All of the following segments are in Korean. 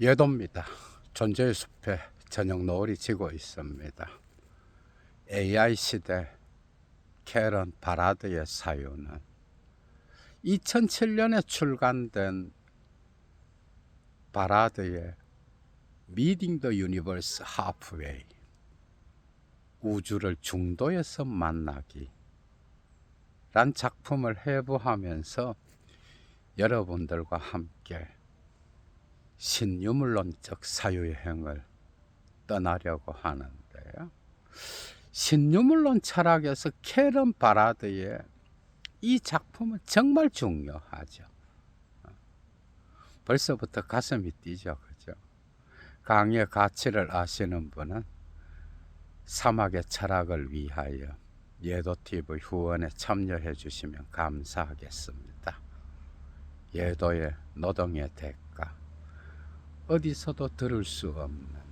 예도입니다. 존재의 숲에 저녁 노을이 지고 있습니다. AI 시대 캐런 바라드의 사유는 2007년에 출간된 바라드의 Meeting the Universe Halfway, 우주를 중도에서 만나기 란 작품을 해부하면서 여러분들과 함께 신유물론적 사유여행을 떠나려고 하는데요. 신유물론 철학에서 캐런 바라드의 이 작품은 정말 중요하죠. 벌써부터 가슴이 뛰죠, 그죠? 강의 가치를 아시는 분은 사막의 철학을 위하여 예도TV 후원에 참여해 주시면 감사하겠습니다. 예도의 노동의 대가, 어디서도 들을 수 없는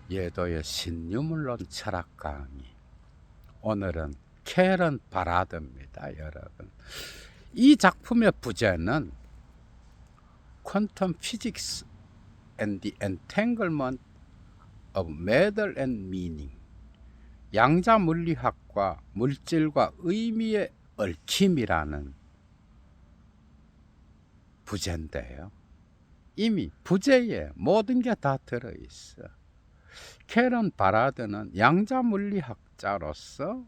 예도의 신유물론 철학 강의. 오늘은 캐런 바라드입니다, 여러분. 이 작품의 부제는 Quantum Physics and the Entanglement of Matter and Meaning, 양자 물리학과 물질과 의미의 얽힘이라는 부제인데요. 이미 부제에 모든 게 다 들어있어. 캐런 바라드는 양자 물리학자로서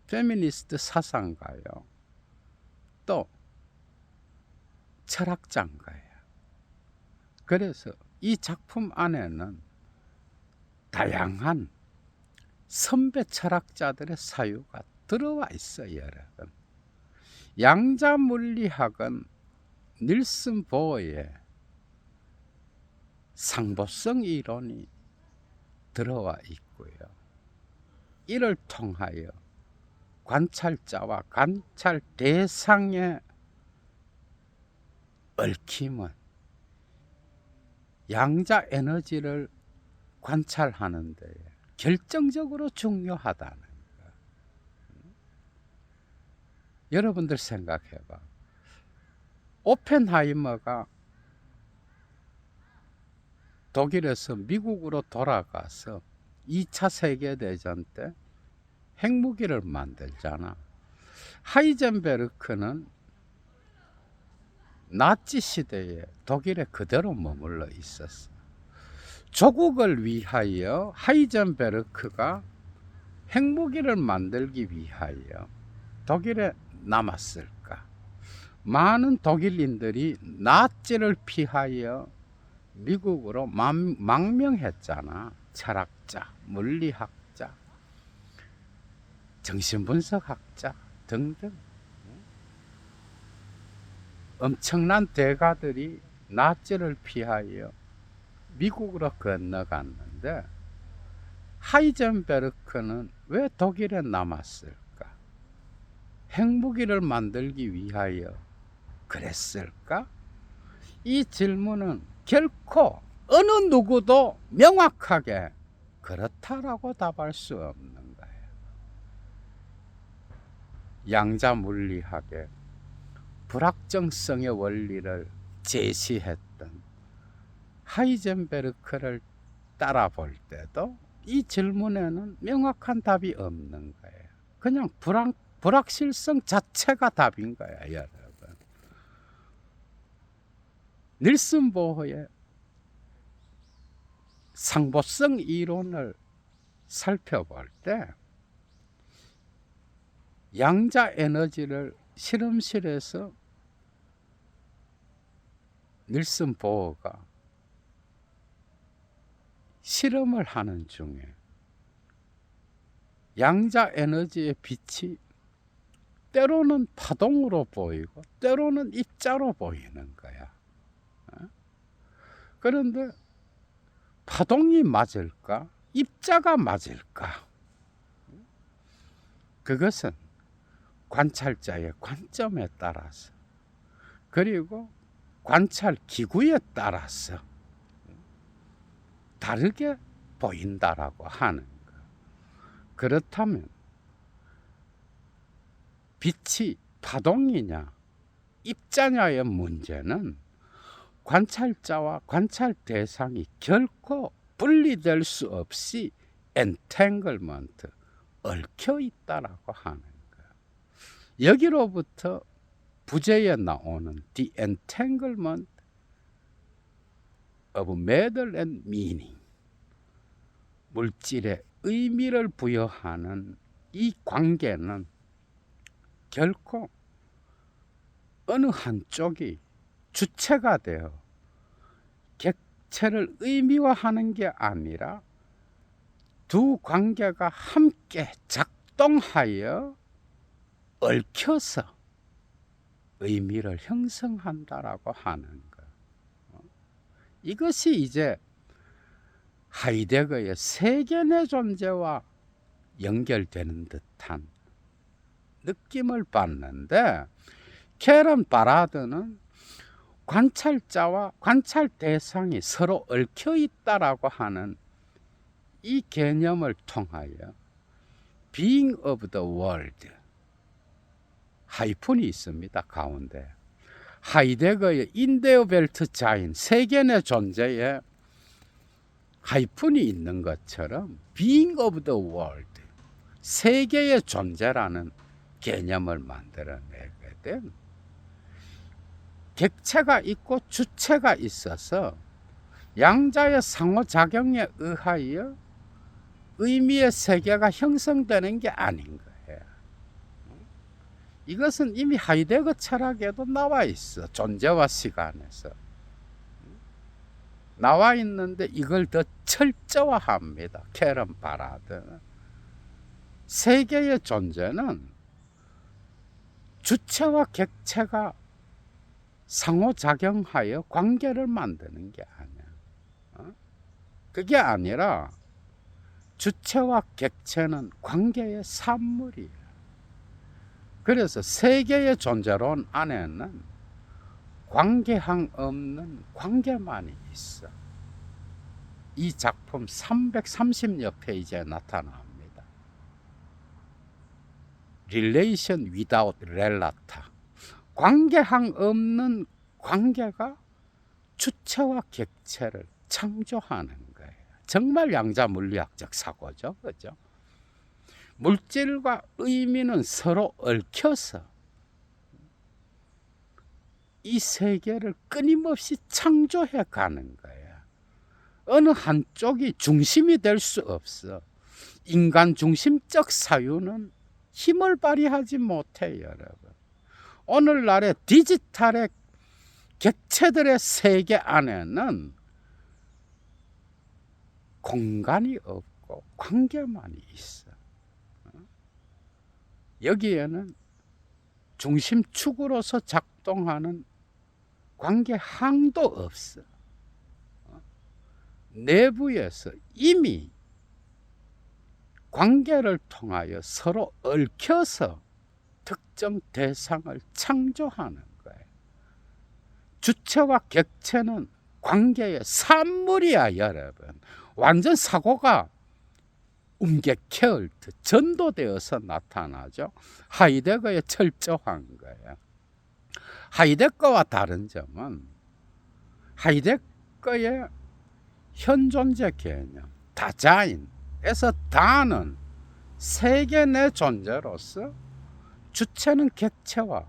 페미니스트 사상가요, 또 철학자인가요. 그래서 이 작품 안에는 다양한 선배 철학자들의 사유가 들어와 있어요, 여러분. 양자 물리학은 닐슨 보어의 상보성 이론이 들어와 있고요. 이를 통하여 관찰자와 관찰 대상의 얽힘은 양자 에너지를 관찰하는 데 결정적으로 중요하다는 거. 여러분들 생각해봐. 오펜하이머가 독일에서 미국으로 돌아가서 2차 세계대전 때 핵무기를 만들잖아. 하이젠베르크는 나치 시대에 독일에 그대로 머물러 있었어. 조국을 위하여 하이젠베르크가 핵무기를 만들기 위하여 독일에 남았을까? 많은 독일인들이 나치를 피하여 미국으로 망명했잖아. 철학자, 물리학자, 정신분석학자 등등 엄청난 대가들이 나치를 피하여 미국으로 건너갔는데, 하이젠베르크는 왜 독일에 남았을까? 핵무기를 만들기 위하여 그랬을까? 이 질문은 결코 어느 누구도 명확하게 그렇다라고 답할 수 없는 거예요. 양자 물리학의 불확정성의 원리를 제시했던 하이젠베르크를 따라 볼 때도 이 질문에는 명확한 답이 없는 거예요. 그냥 불확실성 자체가 답인 거야, 여러분. 닐슨 보어의 상보성 이론을 살펴볼 때 양자 에너지를 실험실에서 닐슨 보어가 실험을 하는 중에 양자 에너지의 빛이 때로는 파동으로 보이고 때로는 입자로 보이는 거야. 그런데 파동이 맞을까? 입자가 맞을까? 그것은 관찰자의 관점에 따라서, 그리고 관찰 기구에 따라서 다르게 보인다라고 하는 거. 그렇다면 빛이 파동이냐 입자냐의 문제는 관찰자와 관찰 대상이 결코 분리될 수 없이 엔탱글먼트, 얽혀 있다라고 하는 거예요. 여기로부터 부제에 나오는 the entanglement of matter and meaning, 물질에 의미를 부여하는 이 관계는 결코 어느 한쪽이 주체가 되어 객체를 의미화하는 게 아니라 두 관계가 함께 작동하여 얽혀서 의미를 형성한다라고 하는 것. 이것이 이제 하이데거의 세계의 존재와 연결되는 듯한 느낌을 받는데, 캐런 바라드는 관찰자와 관찰 대상이 서로 얽혀 있다라고 하는 이 개념을 통하여 being of the world, 하이픈이 있습니다. 가운데 하이데거의 인데어벨트 자인 세계의 존재에 하이픈이 있는 것처럼 being of the world, 세계의 존재라는 개념을 만들어내게 된, 객체가 있고 주체가 있어서 양자의 상호작용에 의하여 의미의 세계가 형성되는 게 아닌 거예요. 이것은 이미 하이데거 철학에도 나와 있어. 존재와 시간에서 나와 있는데 이걸 더 철저화합니다. 캐런 바라드는 세계의 존재는 주체와 객체가 상호작용하여 관계를 만드는 게 아니야. 그게 아니라 주체와 객체는 관계의 산물이야. 그래서 세계의 존재론 안에는 관계항 없는 관계만이 있어. 이 작품 330여 페이지에 나타납니다. Relation without relata, 관계항 없는 관계가 주체와 객체를 창조하는 거예요. 정말 양자 물리학적 사고죠. 그죠? 물질과 의미는 서로 얽혀서 이 세계를 끊임없이 창조해 가는 거예요. 어느 한쪽이 중심이 될 수 없어. 인간 중심적 사유는 힘을 발휘하지 못해, 여러분. 오늘날의 디지털의 객체들의 세계 안에는 공간이 없고 관계만이 있어. 여기에는 중심축으로서 작동하는 관계항도 없어. 내부에서 이미 관계를 통하여 서로 얽혀서 특정 대상을 창조하는 거예요. 주체와 객체는 관계의 산물이야, 여러분. 완전 사고가 움객해얼듯 전도되어서 나타나죠. 하이데거의 철저한 거예요. 하이데거와 다른 점은 하이데거의 현존재 개념, 다자인에서 다는 세계 내 존재로서 주체는 객체와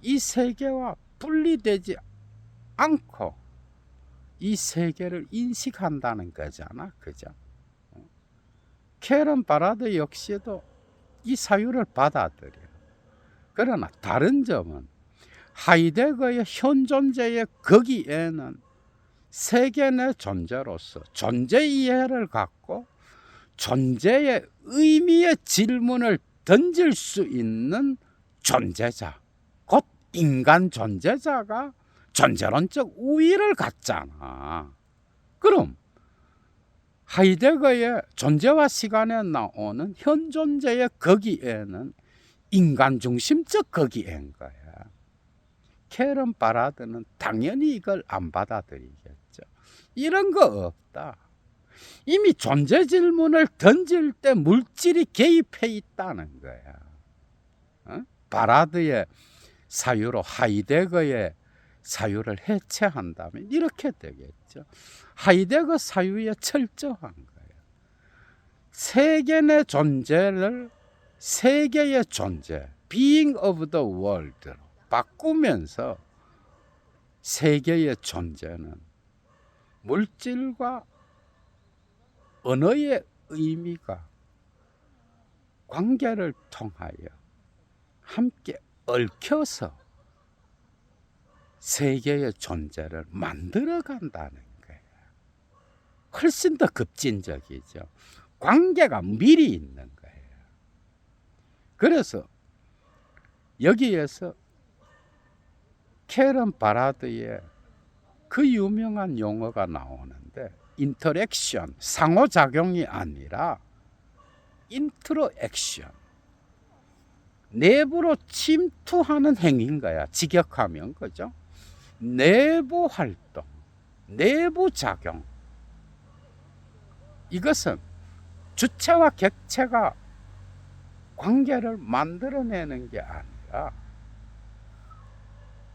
이 세계와 분리되지 않고 이 세계를 인식한다는 거잖아. 그죠? 캐런 바라드 역시도 이 사유를 받아들여. 그러나 다른 점은 하이데거의 현존재의 거기에는 세계 내 존재로서 존재 이해를 갖고 존재의 의미의 질문을 던질 수 있는 존재자, 곧 인간 존재자가 존재론적 우위를 갖잖아. 그럼 하이데거의 존재와 시간에 나오는 현존재의 거기에는 인간 중심적 거기인 거야. 캐런 바라드는 당연히 이걸 안 받아들이겠죠. 이런 거 없다. 이미 존재 질문을 던질 때 물질이 개입해 있다는 거야. 바라드의 사유로 하이데거의 사유를 해체한다면 이렇게 되겠죠. 하이데거 사유에 철저한 거예요. 세계 내 존재를 세계의 존재, being of the world로 바꾸면서 세계의 존재는 물질과 언어의 의미가 관계를 통하여 함께 얽혀서 세계의 존재를 만들어 간다는 거예요. 훨씬 더 급진적이죠. 관계가 미리 있는 거예요. 그래서 여기에서 캐런 바라드의 그 유명한 용어가 나오는데 인터랙션, 상호작용이 아니라 인트로액션, 내부로 침투하는 행위인 거야. 직역하면 그죠? 내부 활동, 내부 작용. 이것은 주체와 객체가 관계를 만들어내는 게 아니라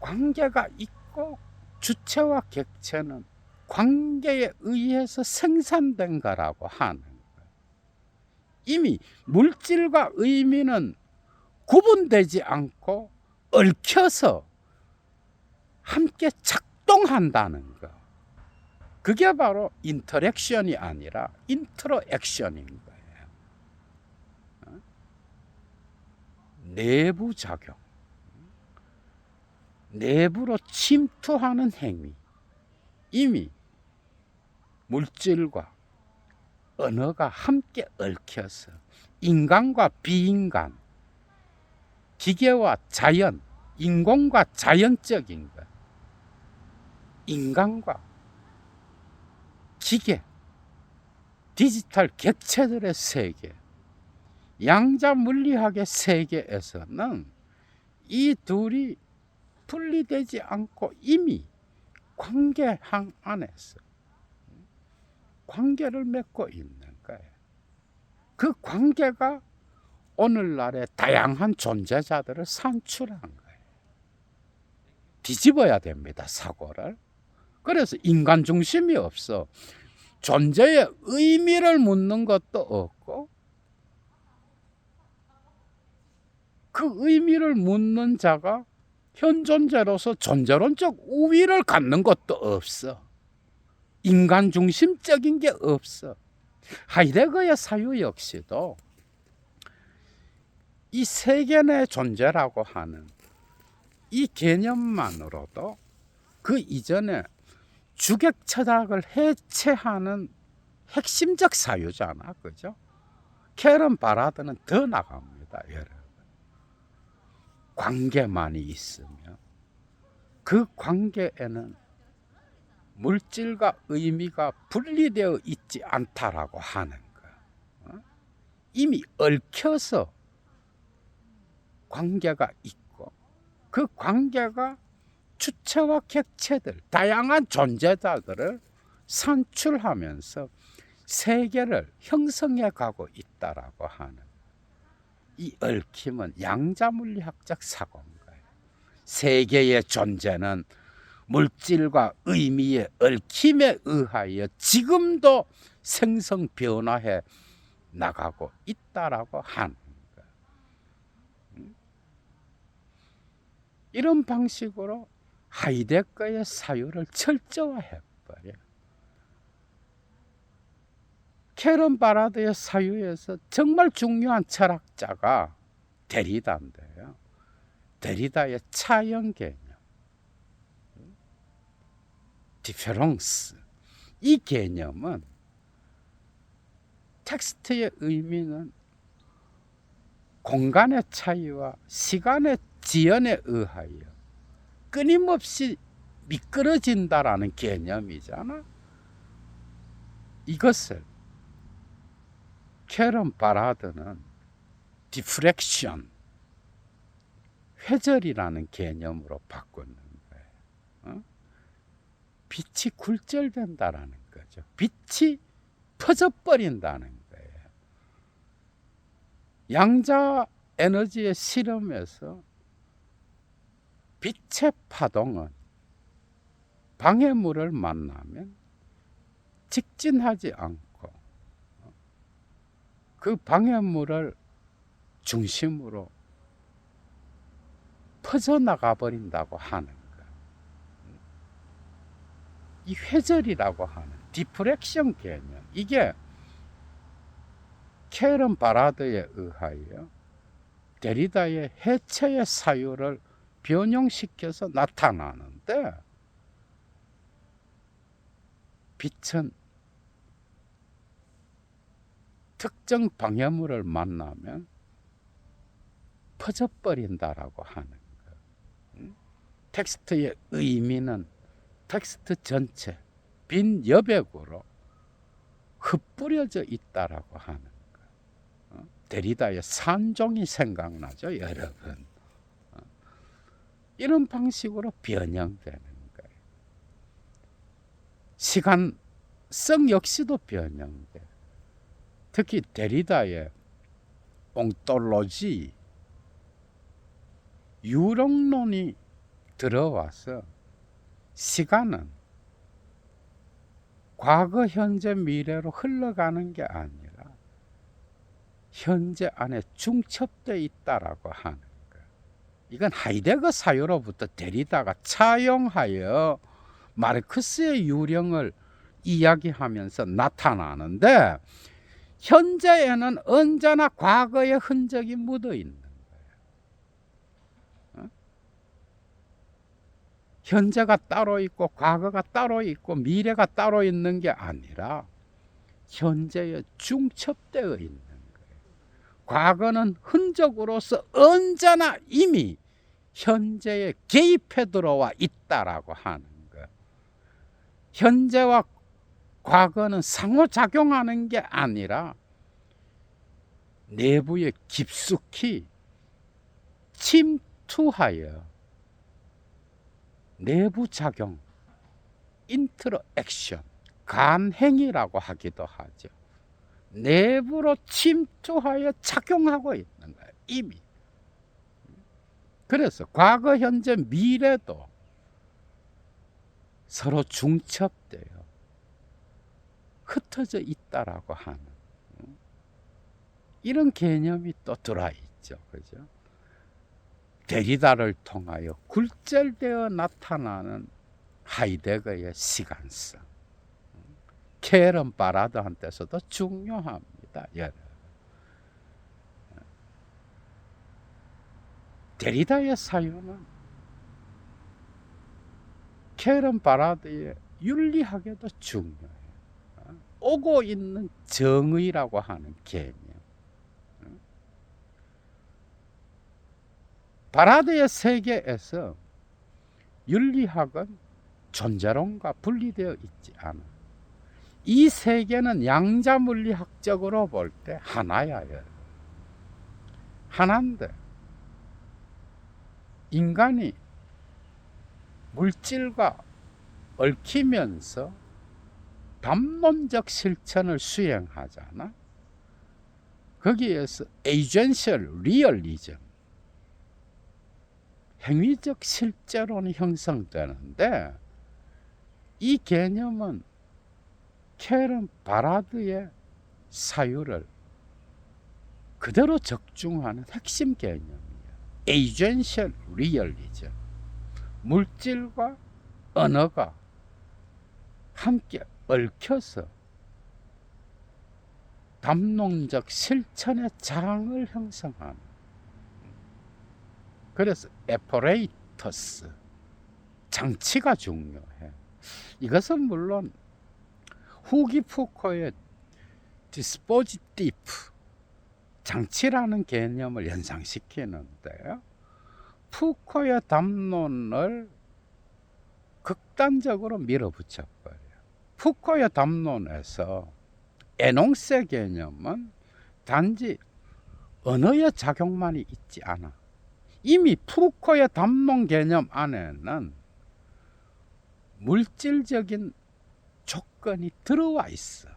관계가 있고 주체와 객체는 관계에 의해서 생산된 거라고 하는 거예요. 이미 물질과 의미는 구분되지 않고 얽혀서 함께 작동한다는 거. 그게 바로 인터랙션이 아니라 인트로액션인 거예요. 내부 작용, 내부로 침투하는 행위. 이미 물질과 언어가 함께 얽혀서 인간과 비인간, 기계와 자연, 인공과 자연적인 것, 인간과 기계, 디지털 객체들의 세계, 양자 물리학의 세계에서는 이 둘이 분리되지 않고 이미 관계항 안에서 관계를 맺고 있는 거예요. 그 관계가 오늘날의 다양한 존재자들을 산출한 거예요. 뒤집어야 됩니다, 사고를. 그래서 인간 중심이 없어. 존재의 의미를 묻는 것도 없고 그 의미를 묻는 자가 현존재로서 존재론적 우위를 갖는 것도 없어. 인간 중심적인 게 없어. 하이데거의 사유 역시도 이 세계 내 존재라고 하는 이 개념만으로도 그 이전에 주객 철학을 해체하는 핵심적 사유잖아, 그죠? 캐런 바라드는 더 나갑니다, 여러분. 관계만이 있으면 그 관계에는 물질과 의미가 분리되어 있지 않다라고 하는 거. 이미 얽혀서 관계가 있고 그 관계가 주체와 객체들, 다양한 존재자들을 산출하면서 세계를 형성해 가고 있다라고 하는 이 얽힘은 양자물리학적 사고인 거예요. 세계의 존재는 물질과 의미의 얽힘에 의하여 지금도 생성 변화해 나가고 있다라고 하는 거예요. 이런 방식으로 하이데거의 사유를 철저화해버려. 캐런 바라드의 사유에서 정말 중요한 철학자가 데리다인데요. 데리다의 차형 개념, 디페런스. 이 개념은 텍스트의 의미는 공간의 차이와 시간의 지연에 의하여 끊임없이 미끄러진다라는 개념이잖아. 이것을 캐런 바라드는 디프렉션, 회절이라는 개념으로 바꾸는 거예요. 빛이 굴절된다라는 거죠. 빛이 퍼져버린다는 거예요. 양자 에너지의 실험에서 빛의 파동은 방해물을 만나면 직진하지 않고 그 방해물을 중심으로 퍼져나가 버린다고 하는 것. 이 회절이라고 하는 디프렉션 개념, 이게 캐런 바라드에 의하여 데리다의 해체의 사유를 변형시켜서 나타나는데, 빛은 특정 방해물을 만나면 퍼져버린다라고 하는 것. 텍스트의 의미는 텍스트 전체 빈 여백으로 흩뿌려져 있다라고 하는 것. 데리다의 산종이 생각나죠, 여러분. 이런 방식으로 변형되는 거예요. 시간성 역시도 변형돼. 특히 데리다의 옹톨로지, 유령론이 들어와서 시간은 과거, 현재, 미래로 흘러가는 게 아니라 현재 안에 중첩되어 있다라고 하는 거예요. 이건 하이데거 사유로부터 데리다가 차용하여 마르크스의 유령을 이야기하면서 나타나는데, 현재에는 언제나 과거의 흔적이 묻어 있는 거예요. 현재가 따로 있고 과거가 따로 있고 미래가 따로 있는 게 아니라 현재에 중첩되어 있는 거예요. 과거는 흔적으로서 언제나 이미 현재에 개입해 들어와 있다라고 하는 거예요. 현재와 과거는 상호작용하는 게 아니라 내부에 깊숙이 침투하여 내부작용, 인터액션, 간행이라고 하기도 하죠. 내부로 침투하여 작용하고 있는 거예요, 이미. 그래서 과거, 현재, 미래도 서로 중첩돼요. 흩어져 있다라고 하는 이런 개념이 또 들어있죠. 그죠? 데리다를 통하여 굴절되어 나타나는 하이데거의 시간성. 캐런 바라드한테서도 중요합니다, 여러분. 데리다의 사유는 캐런 바라드의 윤리학에도 중요해요. 오고 있는 정의라고 하는 개념. 바라드의 세계에서 윤리학은 존재론과 분리되어 있지 않아. 이 세계는 양자물리학적으로 볼 때 하나야. 하나인데 인간이 물질과 얽히면서 담론적 실천을 수행하잖아. 거기에서 에이전셜 리얼리즘, 행위적 실제론이 형성되는데, 이 개념은 캐런 바라드의 사유를 그대로 적중하는 핵심 개념이에요. 에이전셜 리얼리즘, 물질과 언어가 함께 얽혀서 담론적 실천의 장을 형성하는. 그래서 에퍼레이터스, 장치가 중요해. 이것은 물론 후기 푸코의 디스포지티브, 장치라는 개념을 연상시키는데요. 푸코의 담론을 극단적으로 밀어붙여버려요. 푸코의 담론에서 에농세 개념은 단지 언어의 작용만이 있지 않아. 이미 푸코의 담론 개념 안에는 물질적인 조건이 들어와 있어.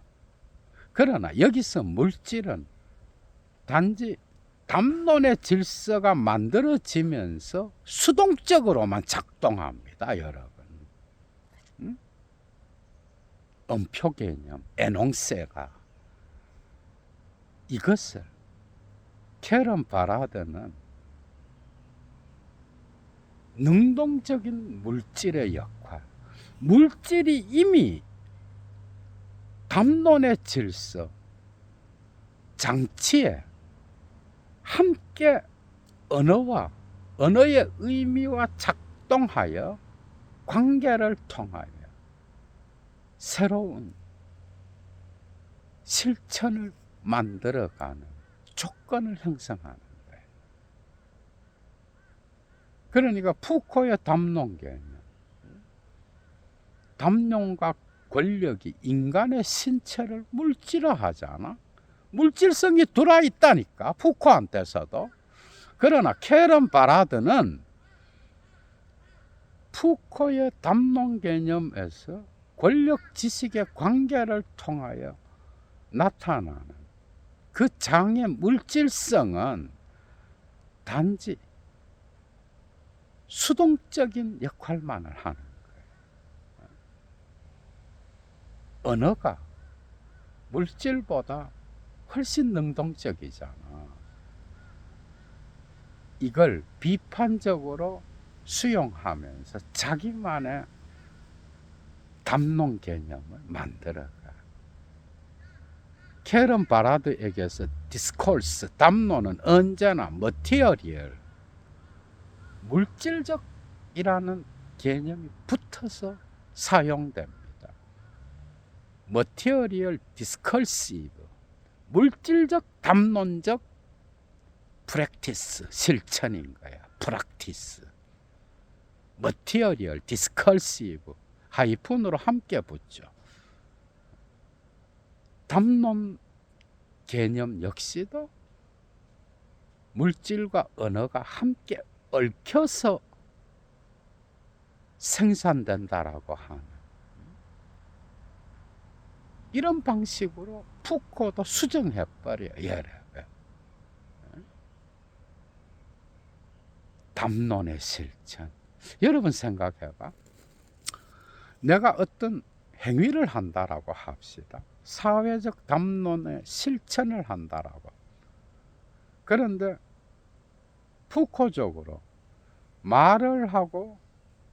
그러나 여기서 물질은 단지 담론의 질서가 만들어지면서 수동적으로만 작동합니다, 여러분. 음표 개념, 에농세가 이것을 캐런 바라드는 능동적인 물질의 역할, 물질이 이미 담론의 질서, 장치에 함께 언어의 의미와 작동하여 관계를 통하여 새로운 실천을 만들어가는 조건을 형성하는 거예요. 그러니까 푸코의 담론 개념, 담론과 권력이 인간의 신체를 물질화하잖아. 물질성이 들어와 있다니까, 푸코한테서도. 그러나 캐런 바라드는 푸코의 담론 개념에서 권력 지식의 관계를 통하여 나타나는 그 장의 물질성은 단지 수동적인 역할만을 하는 거예요. 언어가 물질보다 훨씬 능동적이잖아. 이걸 비판적으로 수용하면서 자기만의 담론 개념을 만들어가. 캐런 바라드에게서 디스코스, 담론은 언제나 머티리얼, 물질적이라는 개념이 붙어서 사용됩니다. 머티리얼 디스컬시브, 물질적 담론적 프랙티스, 실천인 거야. 프랙티스. 머티리얼 디스컬시브 하이픈으로 함께 붙죠. 담론 개념 역시도 물질과 언어가 함께 얽혀서 생산된다라고 하는 이런 방식으로 푸코도 수정해버려요. 얘를. 담론의 실천. 여러분 생각해봐. 내가 어떤 행위를 한다라고 합시다. 사회적 담론의 실천을 한다라고. 그런데 푸코적으로 말을 하고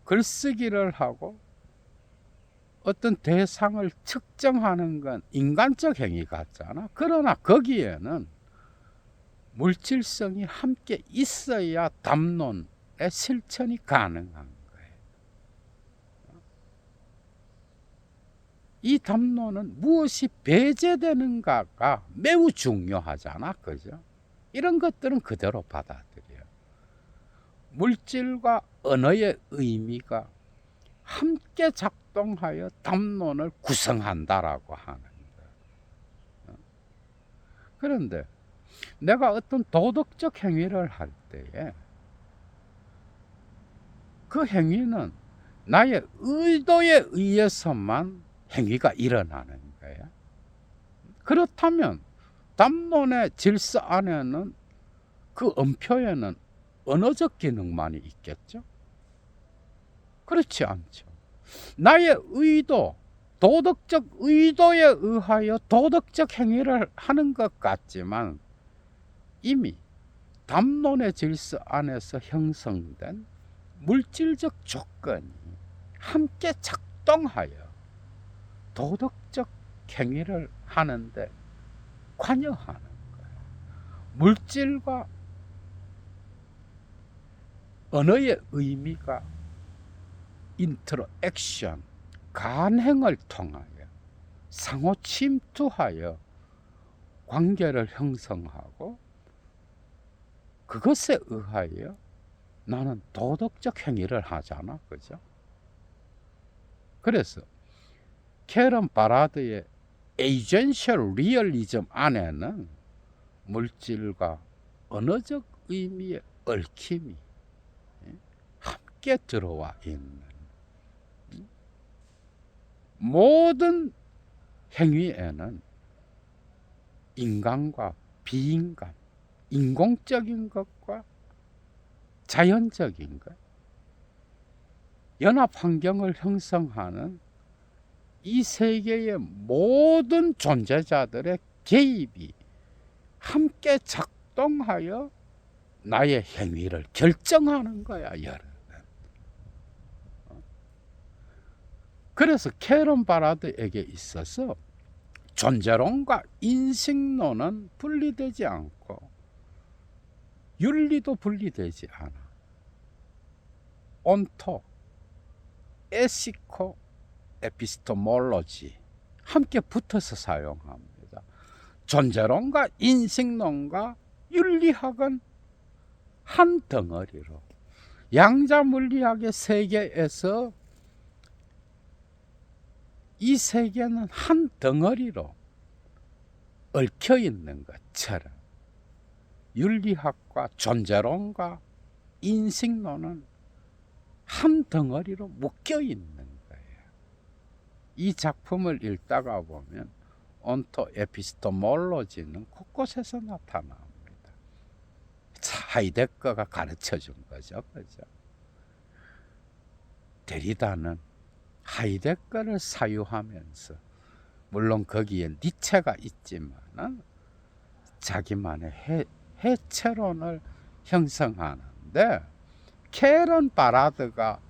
글쓰기를 하고 어떤 대상을 측정하는 건 인간적 행위 같잖아. 그러나 거기에는 물질성이 함께 있어야 담론의 실천이 가능한 거예요. 이 담론은 무엇이 배제되는가가 매우 중요하잖아. 그죠? 이런 것들은 그대로 받아들여요. 물질과 언어의 의미가 함께 작동하여 담론을 구성한다라고 하는 거예요. 그런데 내가 어떤 도덕적 행위를 할 때에 그 행위는 나의 의도에 의해서만 행위가 일어나는 거야. 그렇다면 담론의 질서 안에는 그 음표에는 언어적 기능만이 있겠죠? 그렇지 않죠. 나의 의도, 도덕적 의도에 의하여 도덕적 행위를 하는 것 같지만 이미 담론의 질서 안에서 형성된 물질적 조건이 함께 작동하여 도덕적 행위를 하는데 관여하는 거예요. 물질과 언어의 의미가 인터랙션, 간행을 통하여 상호 침투하여 관계를 형성하고 그것에 의하여 나는 도덕적 행위를 하잖아. 그죠? 그래서 캐런 바라드의 에이전셜 리얼리즘 안에는 물질과 언어적 의미의 얽힘이 함께 들어와 있는 모든 행위에는 인간과 비인간, 인공적인 것과 자연적인 것, 연합 환경을 형성하는 이 세계의 모든 존재자들의 개입이 함께 작동하여 나의 행위를 결정하는 거야, 여러분. 그래서 캐런 바라드에게 있어서 존재론과 인식론은 분리되지 않고 윤리도 분리되지 않아. 온토, 에시코, 에피스토몰로지 함께 붙어서 사용합니다. 존재론과 인식론과 윤리학은 한 덩어리로 양자물리학의 세계에서 이 세계는 한 덩어리로 얽혀 있는 것처럼 윤리학과 존재론과 인식론은 한 덩어리로 묶여 있는 거예요. 이 작품을 읽다가 보면 온토 에피스토몰로지는 곳곳에서 나타납니다. 하이데거가 가르쳐 준 거죠. 그죠? 데리다는 하이데거를 사유하면서 물론 거기에 니체가 있지만 자기만의 해체론을 형성하는데 캐런 바라드가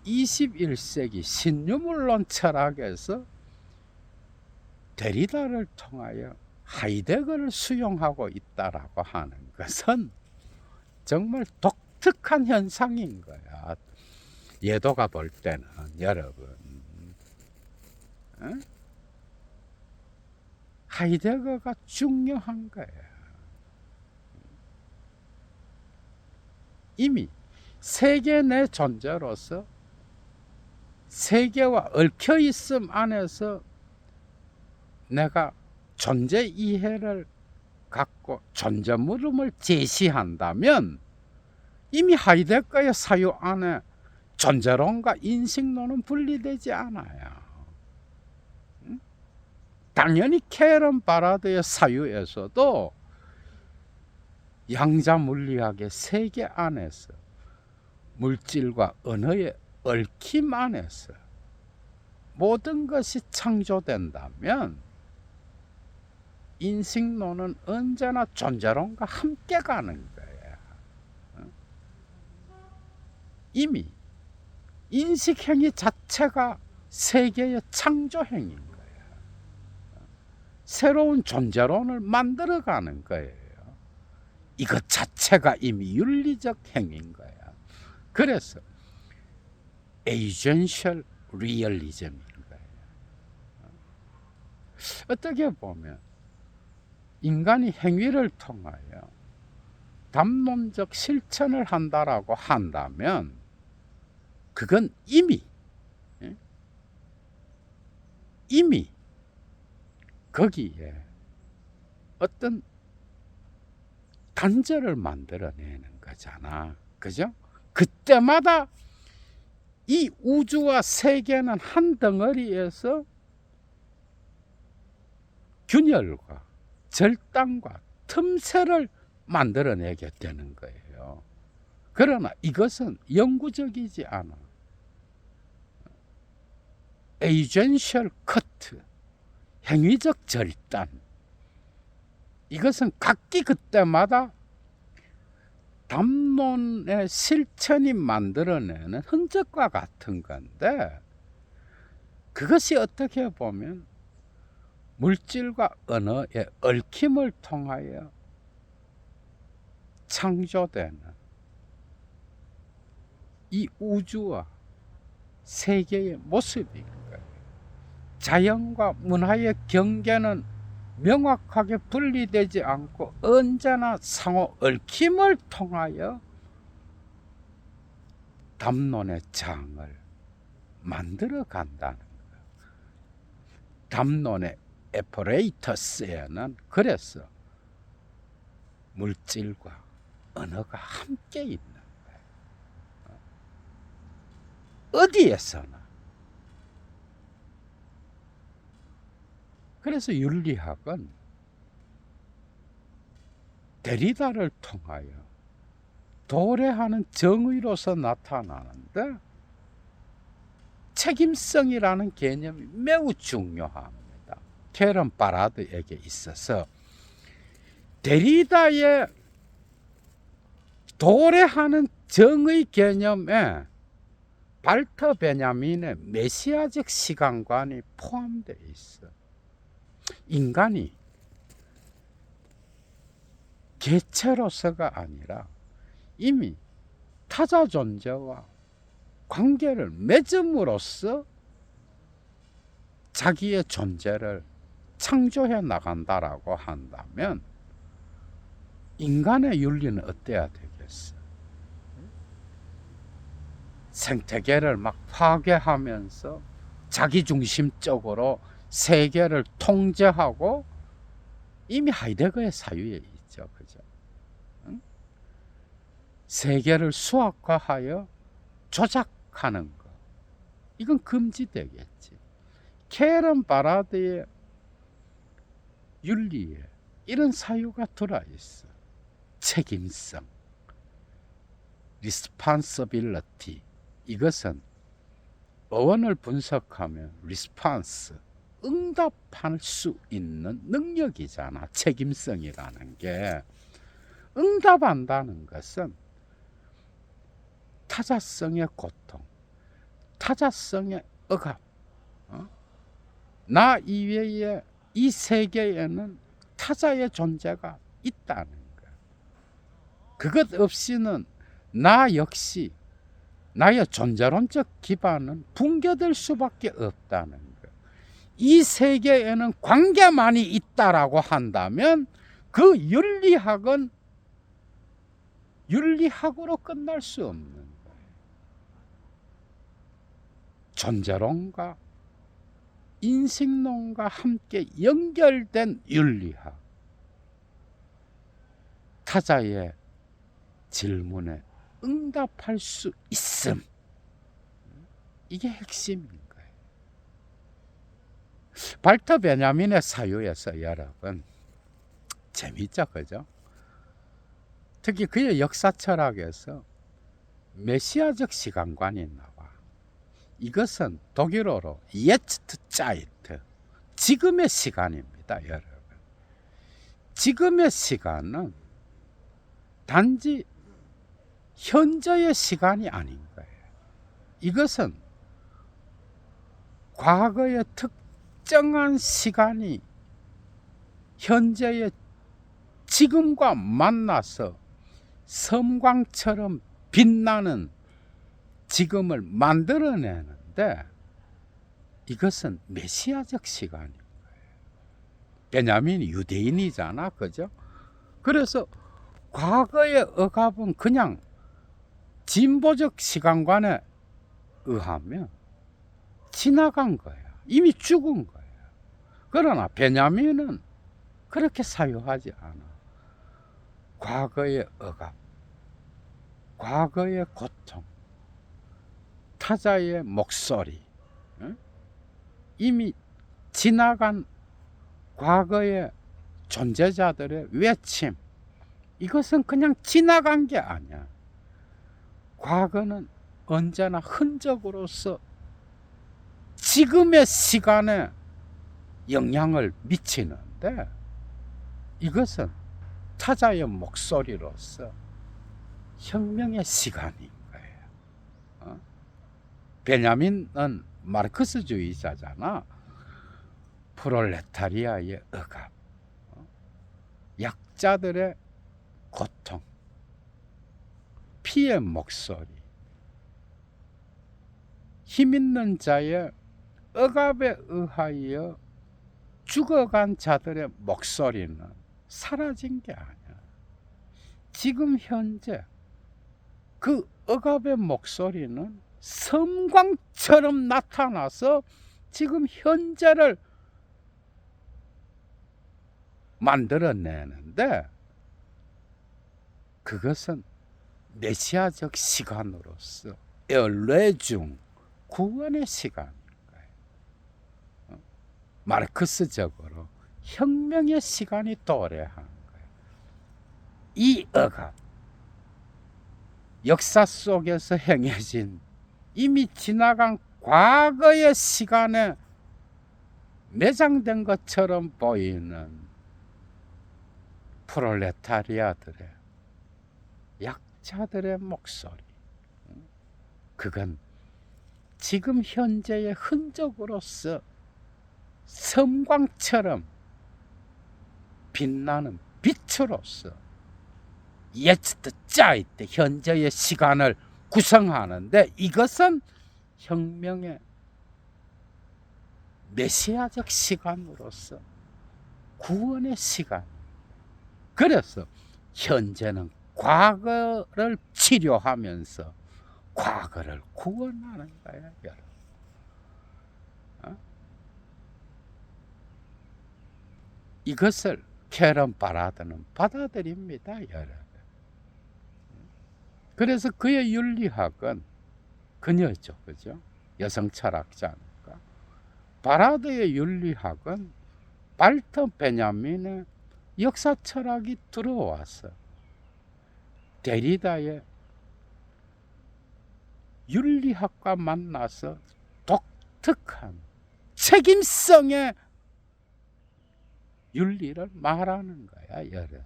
21세기 신유물론 철학에서 데리다를 통하여 하이데거를 수용하고 있다라고 하는 것은 정말 독특한 현상인 거야. 예도가 볼 때는 여러분, 하이데거가 중요한 거예요. 이미 세계 내 존재로서 세계와 얽혀 있음 안에서 내가 존재 이해를 갖고 존재 물음을 제시한다면 이미 하이데거의 사유 안에 존재론과 인식론은 분리되지 않아요. 당연히 캐런 바라드의 사유에서도 양자물리학의 세계 안에서 물질과 언어의 얽힘 안에서 모든 것이 창조된다면 인식론은 언제나 존재론과 함께 가는 거예요. 이미 인식행위 자체가 세계의 창조행위인 거예요. 새로운 존재론을 만들어가는 거예요. 이것 자체가 이미 윤리적 행위인 거야. 그래서 에이전셜 리얼리즘인 거예요. 어떻게 보면 인간이 행위를 통하여 담론적 실천을 한다라고 한다면 그건 이미 거기에 어떤 단절을 만들어내는 거잖아. 그죠? 그때마다 이 우주와 세계는 한 덩어리에서 균열과 절단과 틈새를 만들어내게 되는 거예요. 그러나 이것은 영구적이지 않아. 에이전셜 커트, 행위적 절단, 이것은 각기 그때마다 담론의 실천이 만들어내는 흔적과 같은 건데 그것이 어떻게 보면 물질과 언어의 얽힘을 통하여 창조되는 이 우주와 세계의 모습인 거예요. 자연과 문화의 경계는 명확하게 분리되지 않고 언제나 상호 얽힘을 통하여 담론의 장을 만들어 간다는 거예요. 담론의 에퍼레이터스에는 그래서 물질과 언어가 함께 있는 거예요. 어디에서나. 그래서 윤리학은 데리다를 통하여 도래하는 정의로서 나타나는데 책임성이라는 개념이 매우 중요합니다. 캐런 바라드에게 있어서 데리다의 도래하는 정의 개념에 발터 베냐민의 메시아적 시간관이 포함되어 있어. 인간이 개체로서가 아니라 이미 타자 존재와 관계를 맺음으로써 자기의 존재를 창조해 나간다라고 한다면 인간의 윤리는 어때야 되겠어? 생태계를 막 파괴하면서 자기중심적으로 세계를 통제하고 이미 하이데거의 사유에 있죠. 그죠? 응? 세계를 수학화하여 조작하는 것. 이건 금지되겠지. 캐런 바라드의 윤리에 이런 사유가 들어있어. 책임성, responsibility. 이것은 어원을 분석하면 response, 응답할 수 있는 능력이잖아. 책임성이라는 게. 응답한다는 것은 타자성의 고통, 타자성의 억압, 나 이외에 이 세계에는 타자의 존재가 있다는 것. 그것 없이는 나 역시 나의 존재론적 기반은 붕괴될 수밖에 없다는 것. 이 세계에는 관계만이 있다라고 한다면 그 윤리학은 윤리학으로 끝날 수 없는 거예요. 존재론과 인식론과 함께 연결된 윤리학. 타자의 질문에 응답할 수 있음. 이게 핵심인 거예요. 발터 베냐민의 사유에서 여러분 재밌죠, 그죠? 특히 그의 역사 철학에서 메시아적 시간관이 나와. 이것은 독일어로 예츠트자이트, 지금의 시간입니다, 여러분. 지금의 시간은 단지 현재의 시간이 아닌 거예요. 이것은 과거의 특정한 시간이 현재의 지금과 만나서 섬광처럼 빛나는 지금을 만들어내는데 이것은 메시아적 시간인 거예요. 베냐민이 유대인이잖아, 그죠? 그래서 과거의 억압은 그냥 진보적 시간관에 의하면 지나간 거야. 이미 죽은 거야. 그러나 베냐민은 그렇게 사유하지 않아. 과거의 억압, 과거의 고통, 타자의 목소리, 이미 지나간 과거의 존재자들의 외침, 이것은 그냥 지나간 게 아니야. 과거는 언제나 흔적으로서 지금의 시간에 영향을 미치는데 이것은 타자의 목소리로서 혁명의 시간인 거예요. 베냐민은 마르크스주의자잖아. 프롤레타리아의 억압, 약자들의 고통, 피의 목소리, 힘 있는 자의 억압에 의하여 죽어간 자들의 목소리는 사라진 게 아니야. 지금 현재 그 억압의 목소리는 섬광처럼 나타나서 지금 현재를 만들어내는데 그것은 메시아적 시간으로서 엘레중 구원의 시간인 거예요. 마르크스적으로 혁명의 시간이 도래한 거예요. 이 억압, 역사 속에서 행해진 이미 지나간 과거의 시간에 내장된 것처럼 보이는 프롤레타리아들의, 약자들의 목소리, 그건 지금 현재의 흔적으로서 섬광처럼 빛나는 빛으로서 예츠트 짜이때 현재의 시간을 구성하는데, 이것은 혁명의 메시아적 시간으로서 구원의 시간. 그래서 현재는 과거를 치료하면서 과거를 구원하는 거야, 여러분. 이것을 캐런 바라드는 받아들입니다, 여러분. 그래서 그의 윤리학은, 그녀죠, 그죠? 여성 철학자니까. 바라드의 윤리학은 발터 베냐민의 역사 철학이 들어와서 데리다의 윤리학과 만나서 독특한 책임성의 윤리를 말하는 거야, 여러분.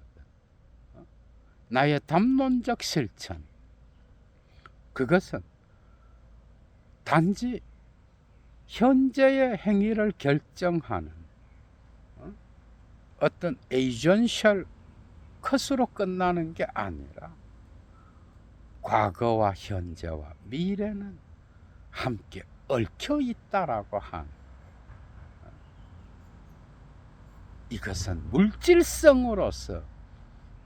나의 담론적 실천, 그것은 단지 현재의 행위를 결정하는 어떤 에이전셜 컷으로 끝나는 게 아니라 과거와 현재와 미래는 함께 얽혀 있다라고 하는, 이것은 물질성으로서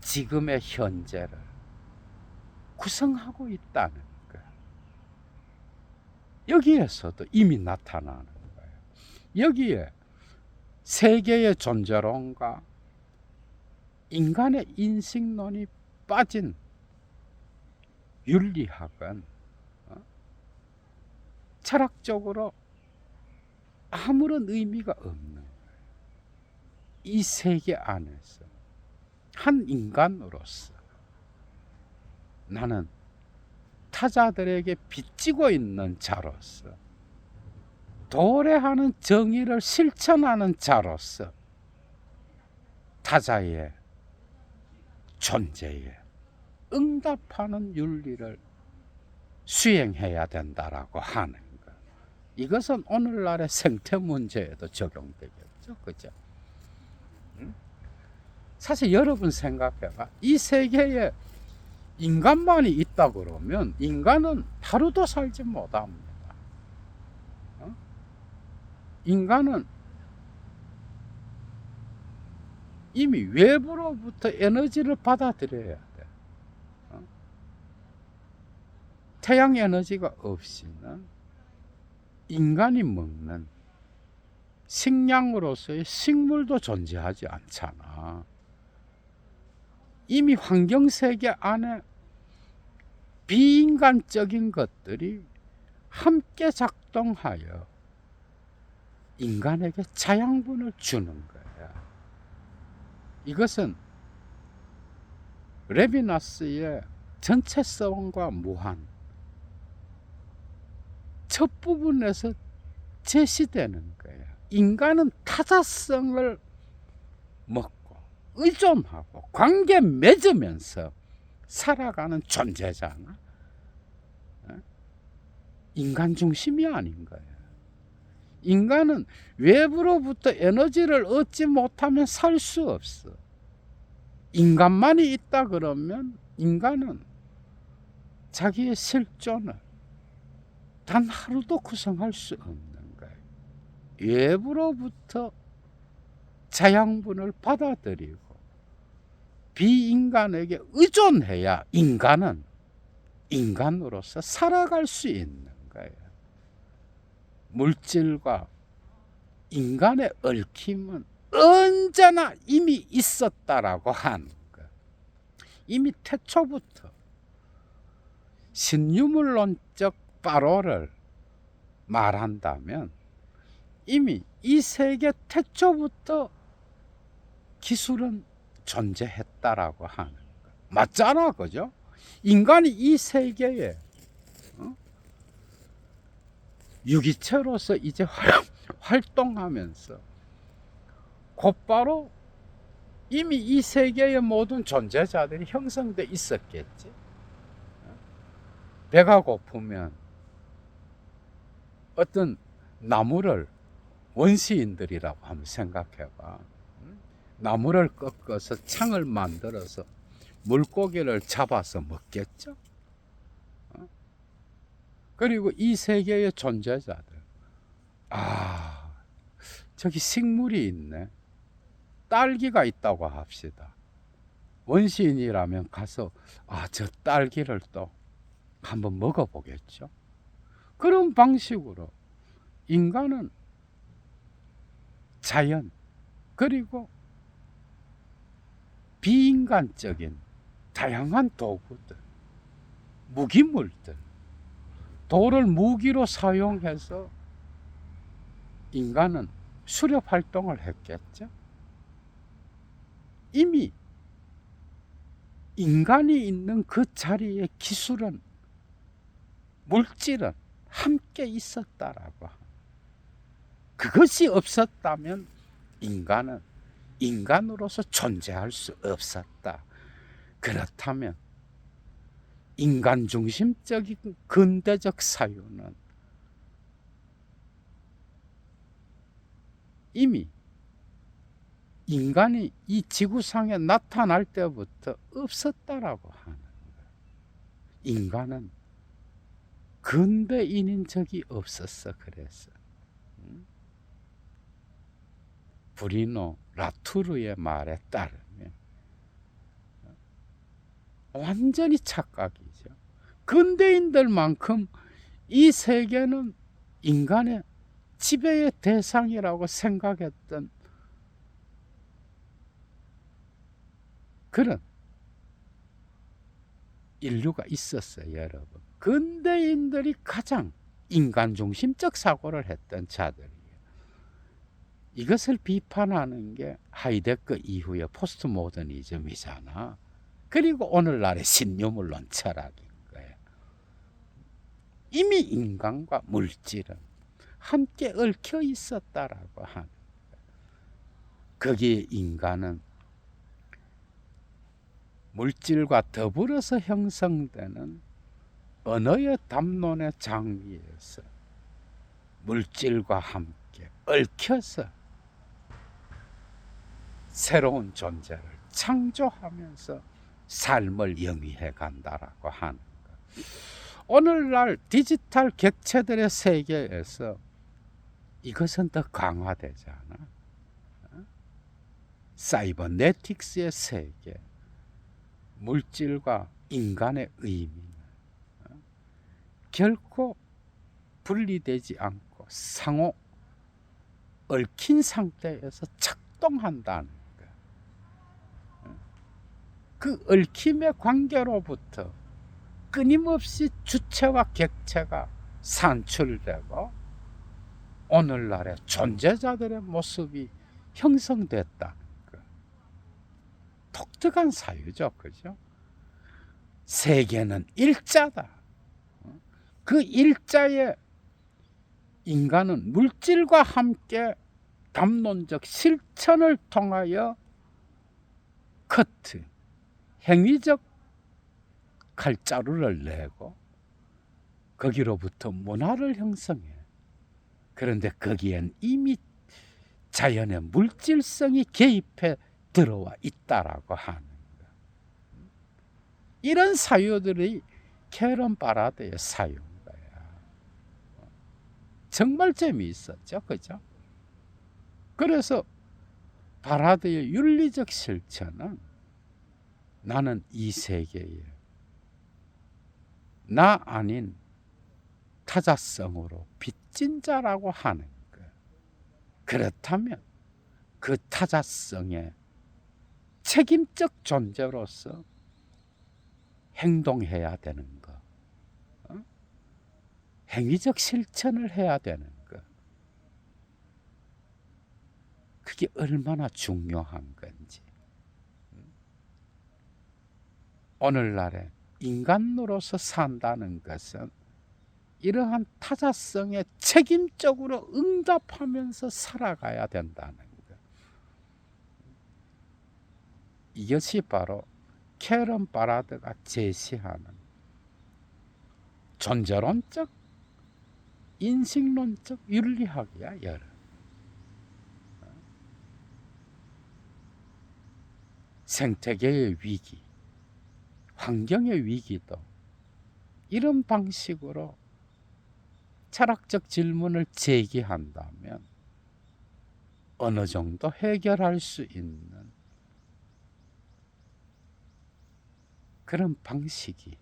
지금의 현재를 구성하고 있다는 거예요. 여기에서도 이미 나타나는 거예요. 여기에 세계의 존재론과 인간의 인식론이 빠진 윤리학은 철학적으로 아무런 의미가 없는 거예요. 이 세계 안에서 한 인간으로서 나는 타자들에게 빚지고 있는 자로서, 도래하는 정의를 실천하는 자로서 타자의 존재에 응답하는 윤리를 수행해야 된다라고 하는 것. 이것은 오늘날의 생태 문제에도 적용되겠죠, 그죠? 사실 여러분 생각해봐. 이 세계에 인간만이 있다 그러면 인간은 하루도 살지 못합니다. 인간은 이미 외부로부터 에너지를 받아들여야 돼. 태양 에너지가 없이는 인간이 먹는 식량으로서의 식물도 존재하지 않잖아. 이미 환경세계 안에 비인간적인 것들이 함께 작동하여 인간에게 자양분을 주는 거야. 이것은 레비나스의 전체성과 무한, 첫 부분에서 제시되는 거예요. 인간은 타자성을 먹고 의존하고 관계 맺으면서 살아가는 존재잖아. 인간 중심이 아닌 거예요. 인간은 외부로부터 에너지를 얻지 못하면 살 수 없어. 인간만이 있다 그러면 인간은 자기의 실존을 단 하루도 구성할 수 없는 거예요. 외부로부터 자양분을 받아들이고 비인간에게 의존해야 인간은 인간으로서 살아갈 수 있는 거예요. 물질과 인간의 얽힘은 언제나 이미 있었다라고 하는 거예요. 이미 태초부터 신유물론적 바로를 말한다면 이미 이 세계 태초부터 기술은 존재했다라고 하는 거예요. 맞잖아, 그죠? 인간이 이 세계에 유기체로서 이제 활동하면서 곧바로 이미 이 세계의 모든 존재자들이 형성돼 있었겠지. 배가 고프면 어떤 나무를, 원시인들이라고 한번 생각해봐. 나무를 꺾어서 창을 만들어서 물고기를 잡아서 먹겠죠. 그리고 이 세계의 존재자들, 저기 식물이 있네, 딸기가 있다고 합시다. 원시인이라면 가서 저 딸기를 또 한번 먹어보겠죠. 그런 방식으로 인간은 자연, 그리고 비인간적인 다양한 도구들, 무기물들, 돌을 무기로 사용해서 인간은 수렵 활동을 했겠죠. 이미 인간이 있는 그 자리에 기술은, 물질은 함께 있었다라고. 그것이 없었다면 인간은 인간으로서 존재할 수 없었다. 그렇다면 인간 중심적인 근대적 사유는 이미 인간이 이 지구상에 나타날 때부터 없었다라고 하는 거예요. 인간은 근대인인 적이 없었어. 그래서 브리노 라투르의 말에 따르면 완전히 착각이죠. 근대인들만큼 이 세계는 인간의 지배의 대상이라고 생각했던 그런 인류가 있었어요, 여러분. 근대인들이 가장 인간 중심적 사고를 했던 자들이에요. 이것을 비판하는 게 하이데거 이후의 포스트 모더니즘이잖아. 그리고 오늘날의 신유물론 철학인 거예요. 이미 인간과 물질은 함께 얽혀 있었다라고 하는 거예요. 거기에 인간은 물질과 더불어서 형성되는 언어의 담론의 장위에서 물질과 함께 얽혀서 새로운 존재를 창조하면서 삶을 영위해 간다라고 하는 것. 오늘날 디지털 객체들의 세계에서 이것은 더 강화되잖아. 사이버네틱스의 세계, 물질과 인간의 의미는 결코 분리되지 않고 상호 얽힌 상태에서 작동한다는 거예요. 그 얽힘의 관계로부터 끊임없이 주체와 객체가 산출되고 오늘날의 존재자들의 모습이 형성됐다는 거예요. 독특한 사유죠, 그죠? 세계는 일자다. 그 일자에 인간은 물질과 함께 담론적 실천을 통하여 커트, 행위적 칼자루를 내고 거기로부터 문화를 형성해. 그런데 거기엔 이미 자연의 물질성이 개입해 들어와 있다라고 하는 거야. 이런 사유들이 캐런 바라드의 사유인 거야. 정말 재미있었죠, 그죠? 그래서 바라드의 윤리적 실천은 나는 이 세계에 나 아닌 타자성으로 빚진 자라고 하는 거예요. 그렇다면 그 타자성의 책임적 존재로서 행동해야 되는 거, 행위적 실천을 해야 되는 거, 그게 얼마나 중요한 건지. 오늘날에 인간으로서 산다는 것은 이러한 타자성에 책임적으로 응답하면서 살아가야 된다는 것. 이것이 바로 캐런 바라드가 제시하는 존재론적, 인식론적 윤리학이야. 여러분. 생태계의 위기, 환경의 위기도 이런 방식으로 철학적 질문을 제기한다면 어느 정도 해결할 수 있는 그런 방식이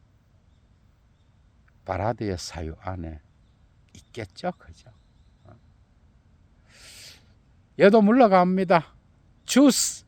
바라드의 사유 안에 있겠죠. 그죠? 얘도 물러갑니다. 주스!